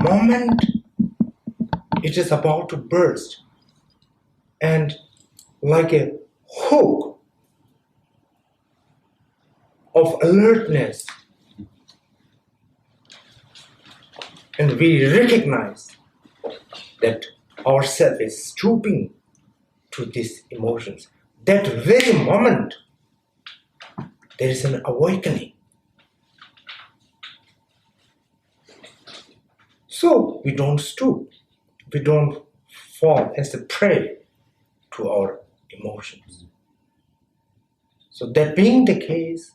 moment it is about to burst, and like a hook of alertness, and we recognize that ourself is stooping to these emotions. That very moment, there is an awakening. So we don't stoop, we don't fall as a prey to our emotions. So that being the case,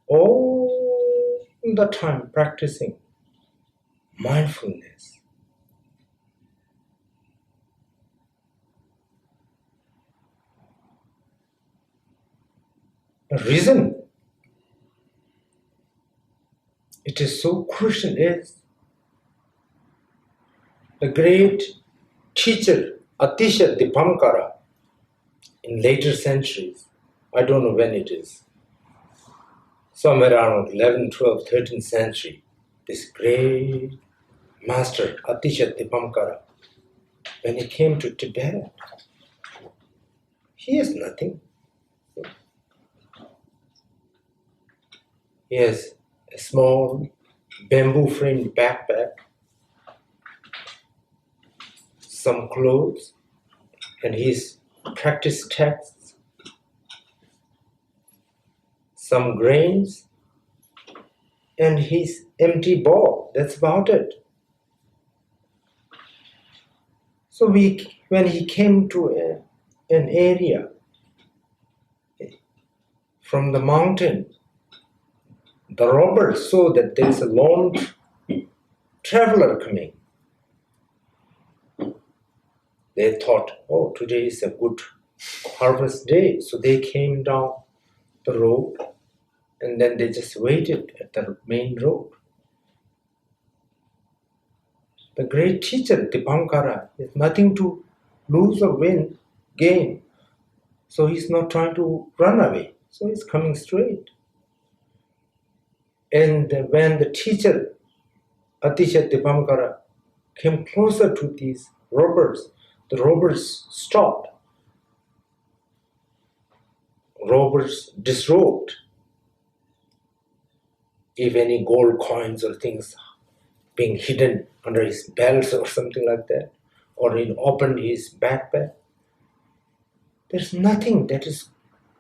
all the time practicing mindfulness, the reason it is so crucial is the great teacher Atisha Dipamkara in later centuries, I don't know when it is, somewhere around 11th, 12th, 13th century, this great Master Atisha Dipamkara, when he came to Tibet, he has nothing. He has a small bamboo-framed backpack, some clothes, and his practice texts, some grains, and his empty bowl. That's about it. So when he came to an area from the mountain, the robbers saw that there is a lone traveler coming. They thought, oh, today is a good harvest day. So they came down the road, and then they just waited at the main road. The great teacher, Dipamkara, has nothing to lose or gain. So he's not trying to run away. So he's coming straight. And when the teacher, Atisha Dipamkara, came closer to these robbers, the robbers stopped. Robbers disrobed. If any gold coins or things being hidden under his belts or something like that, or he opened his backpack, there's nothing that is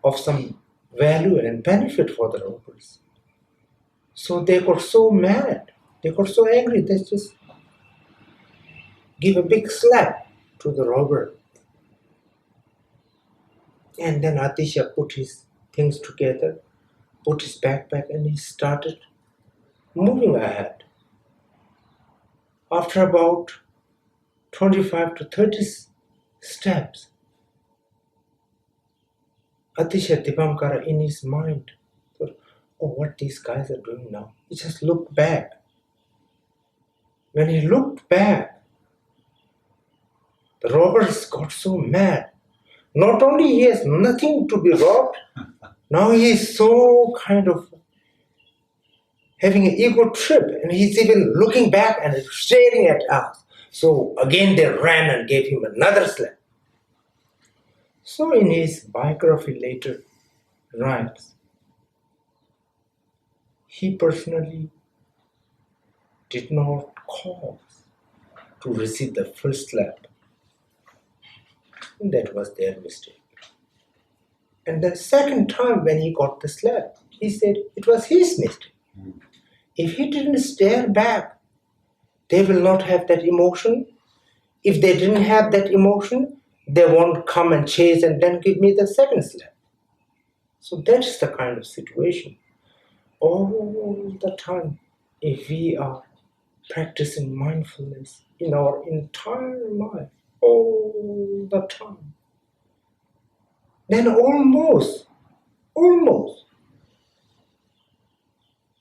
of some value and benefit for the robbers. So they got so mad, they got so angry, they just give a big slap to the robber. And then Atisha put his things together, put his backpack, and he started moving ahead. After about 25 to 30 steps, Atisha Dipamkara in his mind thought, oh, what these guys are doing now? He just looked back. When he looked back, the robbers got so mad. Not only he has nothing to be robbed, now he is so kind of having an ego trip, and he's even looking back and staring at us. So again they ran and gave him another slap. So in his biography later writes, he personally did not cause to receive the first slap. And that was their mistake. And the second time when he got the slap, he said it was his mistake. If he didn't stare back, they will not have that emotion. If they didn't have that emotion, they won't come and chase and then give me the second slap. So that's the kind of situation. All the time, if we are practicing mindfulness in our entire life, all the time, then almost,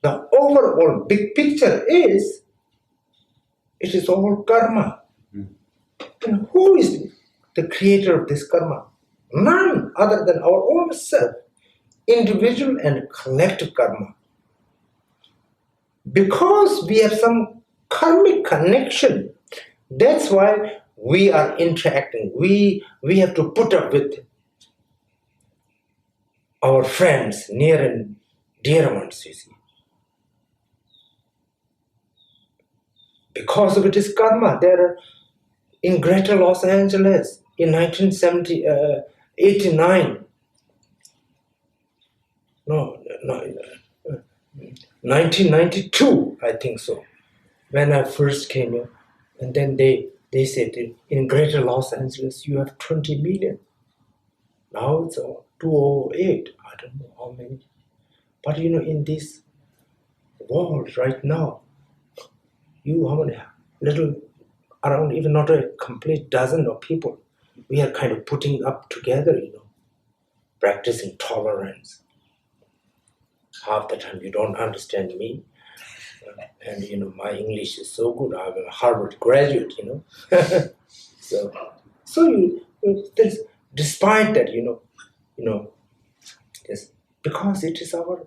the overall big picture is, it is all karma. And who is the creator of this karma? None other than our own self, individual and collective karma. Because we have some karmic connection. That's why we are interacting. We have to put up with our friends, near and dear ones, you see. Because of it is karma. There are, in Greater Los Angeles in 1992, I think so, when I first came here. And then they said, in Greater Los Angeles, you have 20 million. Now it's 208, I don't know how many. But in this world right now, how many little, around even not a complete dozen of people, we are kind of putting up together, practicing tolerance. Half the time you don't understand me. And my English is so good. I'm a Harvard graduate, So there's, despite that, yes, because it is our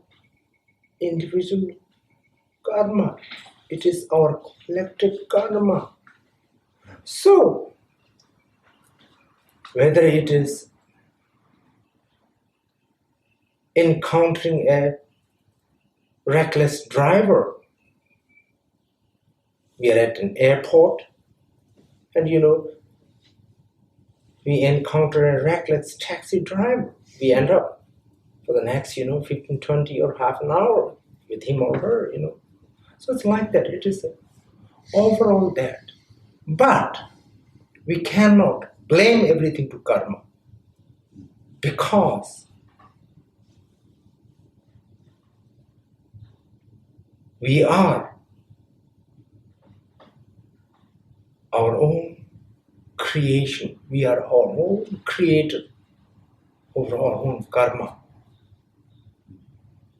individual karma. It is our collective karma. So, whether it is encountering a reckless driver, we are at an airport, and we encounter a reckless taxi driver. We end up for the next 15, 20 or half an hour with him or her, So it's like that. It is overall that. But we cannot blame everything to karma, because we are our own creation. We are our own creator over our own karma.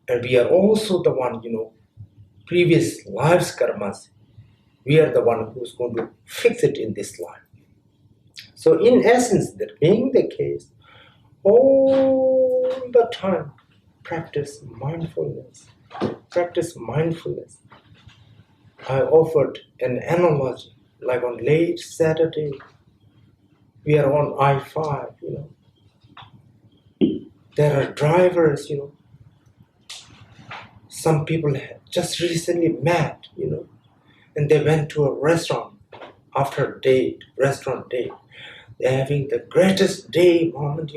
And we are also the one, previous lives' karmas. We are the one who's going to fix it in this life. So in essence, that being the case, all the time, practice mindfulness. Practice mindfulness. I offered an analogy, like on late Saturday, we are on I-5, There are drivers, Some people just recently met, and they went to a restaurant after a date, restaurant date. They're having the greatest day moment,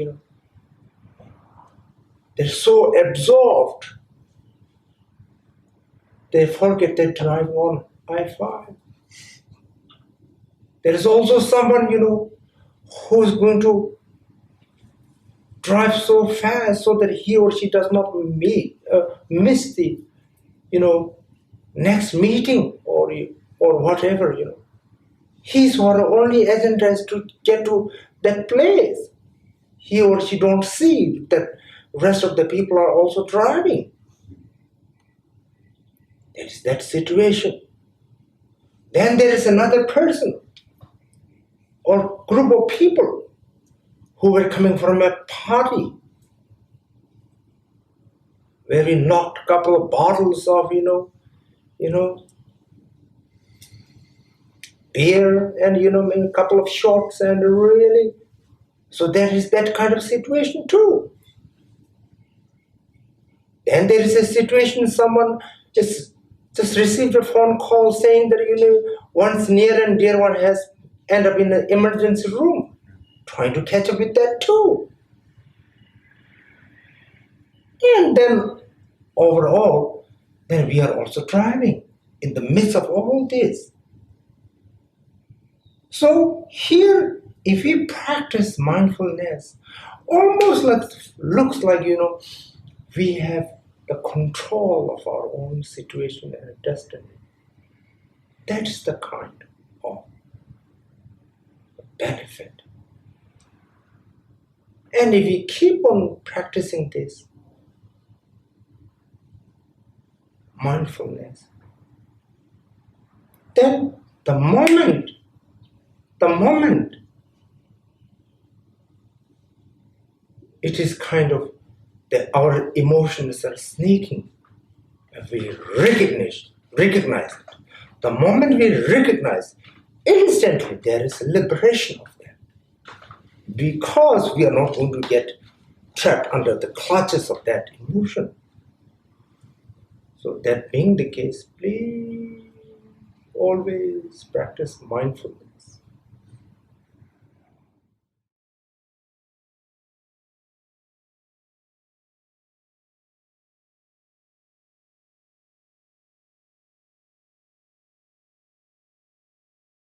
They're so absorbed, they forget they drive on I-5. There is also someone, who's going to drive so fast so that he or she does not miss the, next meeting or whatever, His or her only agenda is to get to that place. He or she don't see that rest of the people are also driving. There is that situation. Then there is another person or group of people who were coming from a party where we knocked a couple of bottles of, beer and, a couple of shots, and really, so there is that kind of situation too. Then there is a situation, someone just received a phone call saying that, one's near and dear one has ended up in an emergency room, trying to catch up with that too. And then overall, then we are also driving in the midst of all this. So here, if we practice mindfulness, almost looks like, we have the control of our own situation and destiny. That's the kind of benefit. And if we keep on practicing this mindfulness, then the moment it is kind of that our emotions are sneaking, and we recognize it. The moment we recognize, instantly there is a liberation of that. Because we are not going to get trapped under the clutches of that emotion. So that being the case, please always practice mindfulness.